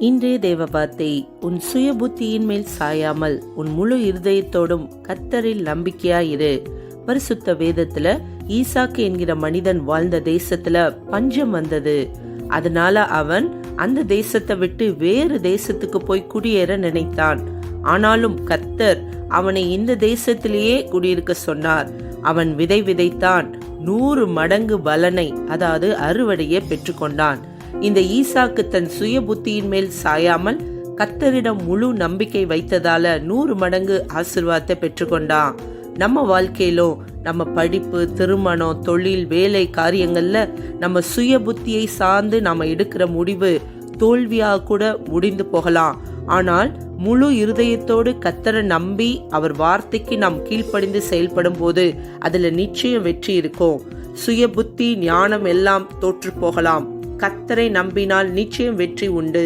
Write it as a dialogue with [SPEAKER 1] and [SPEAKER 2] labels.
[SPEAKER 1] இன்றைய தேவ வார்த்தை, உன் சுய புத்தியின் மேல் சாயாமல் உன் முழு இருதயத்தோடும் கர்த்தரில் நம்பிக்கையாயிரு. பரிசுத்த வேதத்துல ஈசாக்கு என்கிற மனிதன் வாழ்ந்த தேசத்துல பஞ்சம் வந்தது. அதனால அவன் அந்த தேசத்தை விட்டு வேறு தேசத்துக்கு போய் குடியேற நினைத்தான். ஆனாலும் கர்த்தர் அவனை இந்த தேசத்திலேயே குடியிருக்க சொன்னார். அவன் விதை விதைத்தான், 100 மடங்கு பலனை, அதாவது அறுவடையை பெற்றுக்கொண்டான். இந்த ஈசாக்கு தன் சுய புத்தியின் மேல் சாயாமல் கர்த்தரிடம் முழு நம்பிக்கை வைத்ததால 100 மடங்கு ஆசீர்வாதத்தை பெற்றுக்கொண்டான். நம்ம வாழ்க்கையிலும் நம்ம படிப்பு, திருமணம், தொழில், வேலை காரியங்கள்ல நம்ம சுய புத்தியை சார்ந்து நாம எடுக்கிற முடிவு தோல்வியாக கூட முடிந்து போகலாம். ஆனால் முழு இருதயத்தோடு கர்த்தரை நம்பி அவர் வார்த்தைக்கு நாம் கீழ்ப்படிந்து செயல்படும் போது அதுல நிச்சயம் வெற்றி இருக்கும். சுய புத்தி, ஞானம் எல்லாம் தோற்று போகலாம். கர்த்தரை நம்பினால் நிச்சயம் வெற்றி உண்டு.